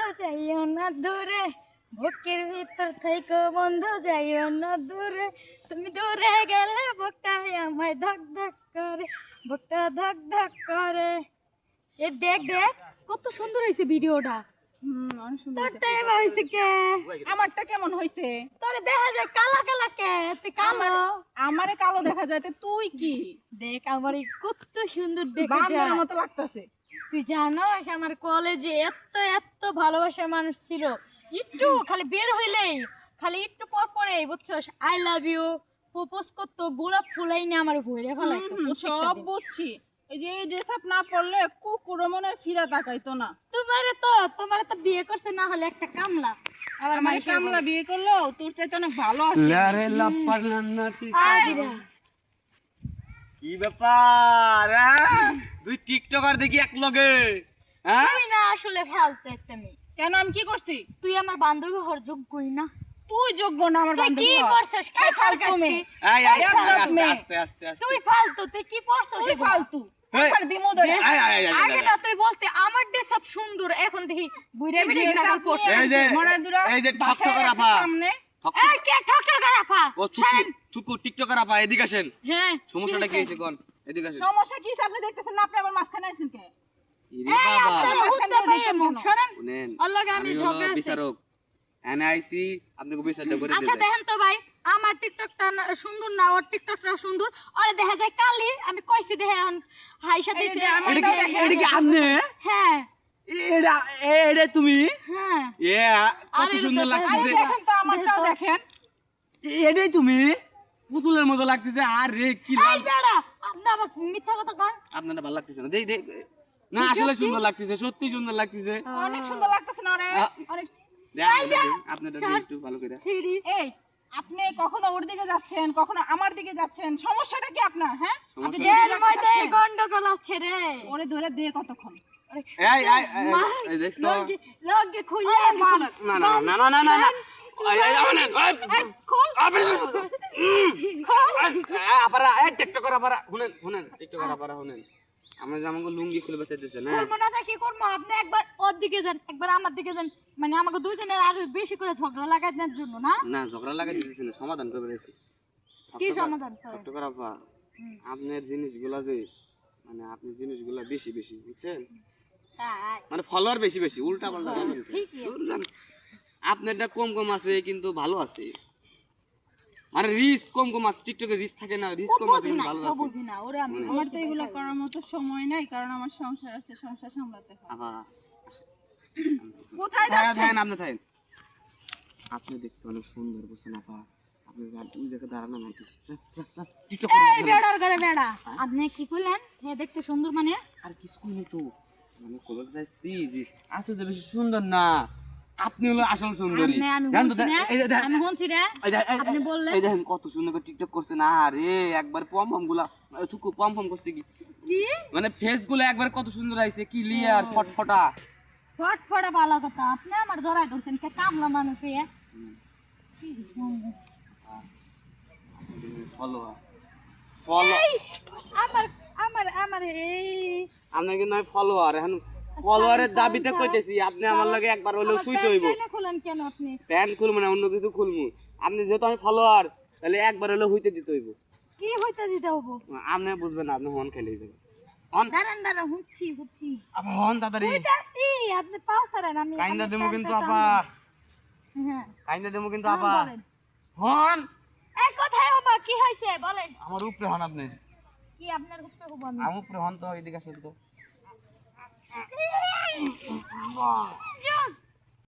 বন্ধু যাইও না দূরে, বুকের ভিতর থেকে বন্ধু যাইও না দূরে, তুমি দূরে গেলে বুকটাই আমায় ধক ধক করে, বুকটা ধক ধক করে। এ দেখ দেখ কত সুন্দর হয়েছে ভিডিওটা। অনেক সুন্দর হয়েছে। তোরটা এবার হয়েছে কে? আমারটা কেমন হয়েছে? তোরে দেখা যায় কালা কালা কে? তুই কালো। আমারে কালো দেখা যায়, তো তুই কি দেখ আমার কত সুন্দর দেখা বান্দরের যায়। মতো লাগতেছে। তুই জানোস আমার কলেজে এত এত ভালোবাসার মানুষ ছিল, একটু খালি বের হইলেই খালি একটু পর পরে বুঝছস আই লাভ ইউ প্রপোজ করতো, গোলাপ ফুলাই না আমার ভরে ফেলাইতো। সব বুঝছি। এই যে এই ড্রেস আপ না পরলে কুকুরও মনে হয় ফিরা তাকাইতো না। তোমারে তো বিয়ে করছে না হলে একটা কামলা। আবার আমার কামলা বিয়ে করলো, তোর চাইতে অনেক ভালো আছে। লারে লাপার নান্না ঠিক আইরা কি ব্যাপার দুই টিকটকার দেখি এক লগে হ্যাঁ তুই না আসলে ফালতু একটা মেয়ে। কেন আমি কি করছি? তুই আমার বান্ধবী হওয়ার যোগ্যই না। তুই যোগ্য না আমার তুই বান্ধবী কি হওয়ার। করছস? খাই ফালতু মেয়ে। আয় আয় একদম আস্তে আস্তে আস্তে তুই ফালতু, তুই কি পড়ছস? তুই ফালতু। এই। একবার দিমু ধরে। আয় আয় আয় আগে না তুই বলতে আমার ড্রেস সব সুন্দর, এখন দেখি বুইরা বিড়ে গিরা পড়ছ। এই যে ঠকঠকার আপা সামনে এই কে ঠকঠকা রাফা? ও চুকু টিকটকার আপা এদিকে আসেন হ্যাঁ সমস্যাটা কি হয়েছে কোন এদিকে আসেন সমস্যা কি আপনি দেখতেছেন না? আপনি আবার মাঝখানে আছেন কে? ইরে বাবা আপনারা উঠতে পাইয়ে মুখ সরেন। শুনেন আল্লাহকে আমি আমি ঝগড়া হলো আছে। বিচারক এনআইসি আপনাকে বিচারটা করে আচ্ছা দেব দেখেন তো ভাই, আমার টিকটকটা সুন্দর না, ওর টিকটকটা সুন্দর। আরে দেখা যায় কালি, আমি কইছি দেখে এখন হাইসা দিছে। এটা কি আপনি হ্যাঁ এটা এটা তুমি হ্যাঁ এ কত আরে সুন্দর এটা তো লাগতেছে আরে দেখেন তো, আমারটাও দেখেন। এটাই তুমি পুতুলের মতো লাগতেছে আরে কি এই বেড়া, আপনি আবার মিথ্যা কথা কন। আপনারা ভালো লাগতেছে না দেই দেই না আসলে সুন্দর লাগতেছে সত্যি সুন্দর লাগতেছে অনেক সুন্দর লাগতেছে না রে? অনেক। আপনারা একটু ভালো করে সিঁড়ি এই আপনি কখনো ওর দিকে যাচ্ছেন, কখনো আমার দিকে যাচ্ছেন, সমস্যাটা কি আপনার? হ্যাঁ, আপনি সমস্যা এর মধ্যে গন্ডগোল আছে রে। ওরে ধরে দে কতক্ষণ। এই এই দেখছো লগে লগে খুলে মার। না না না না না না না এই আমনে খোল। আপারা এই টিকটকার আপারা শুনেন শুনেন টিকটকার আপারা শুনেন আমরা যে আমাকে লুঙ্গি খুলে বেঁচে দিতেছে না করবো না তা কি করবো? আপনি একবার ওর দিকে যান, একবার আমার দিকে যান, মানে আমাকে দুইজনের আরো বেশি করে ঝগড়া লাগাই দেওয়ার জন্য না? না ঝগড়া লাগাই দিতেছে না সমাধান করে বেরিয়েছি কি সমাধান করে? টিকটকার আপা আপনার জিনিসগুলা যে মানে আপনি জিনিসগুলা বেশি বেশি বুঝছেন তাই মানে ফলোয়ার বেশি বেশি উল্টা পাল্টা বলেন তো। ঠিকই আছে। আপনারটা কম কম আছে কিন্তু ভালো আছে মানে রিস্ক কম কম আছে টিকটকে রিস্ক থাকে না রিস্ক ও কম আছে বুঝি কিন্তু না, ভালো ও আছে বুঝি না, ওরে আমি আমার তো এগুলো করার মতো সময় নাই, কারণ আমার সংসার আছে, সংসার সামলাতে হয়। আপা কোথায় যাচ্ছেন? থাকেন আপনি থাকেন আপনি দেখতে অনেক সুন্দর বুঝছেন আপা আপনি ওই জায়গায় দাঁড়ানো নাইতেছি টিকটক এই বেড়ার ঘরে বেড়া, আপনি কি কইলেন? হ্যাঁ দেখতে সুন্দর মানে? আর কিছু নেই তো মানে কবে যাচ্ছি যে এত যে বেশি সুন্দর না আপনি হলো আসল সুন্দরী আমি জান তো শুনছি না, এই যে দেখেন আমি শুনছি রে। আপনি বললেন এই দেখেন কত সুন্দর করে টিকটক করছে না আরে একবার পম পম গুলা থুকু পম পম করছে কি কি মানে ফেস গুলো একবার কত সুন্দর আইছে কি লিয়ার ফটফটা ফটফটা ভালো কথা, আপনি আমার ধরাই ধরছেন কে কামলা মানুষ হয়ে। ফলো ফলো আমার আমার আমার এই আপনি কিন্তু আমি ফলোয়ার এখন ফলোয়ারের দাবিতে কইতেছি আপনি আমার লাগে একবার হলেও শুইতে হইব খুলেন কেন আপনি? প্যান্ট খুলবো না অন্য কিছু খুলবো আপনি যেহেতু আমি ফলোয়ার তাহলে একবার হলেও হইতে দিতে হইব কি হইতে দিতে হবো? আপনি বুঝবেন না আপনি হন খেলে যাবেন হন দাঁড়ান দাঁড়ান, হুচ্ছি হুচ্ছি আপা হন তাড়াতাড়ি হইতাছি, আপনি পাও ছাড়েন। আমি কাইন্দা আমি দেবো কিন্তু প্যান্টটা আপা টানবো। হ্যাঁ কাইন্দা দেবো কিন্তু হ্যাঁ, আপা বলেন। হন এই কোথায় হবা? কি হয়েছে বলেন? আমার উপরে হন আপনি কি আপনার উপরে হবো আমি? আমার উপরে হন তো এদিকে আসেন তো যান।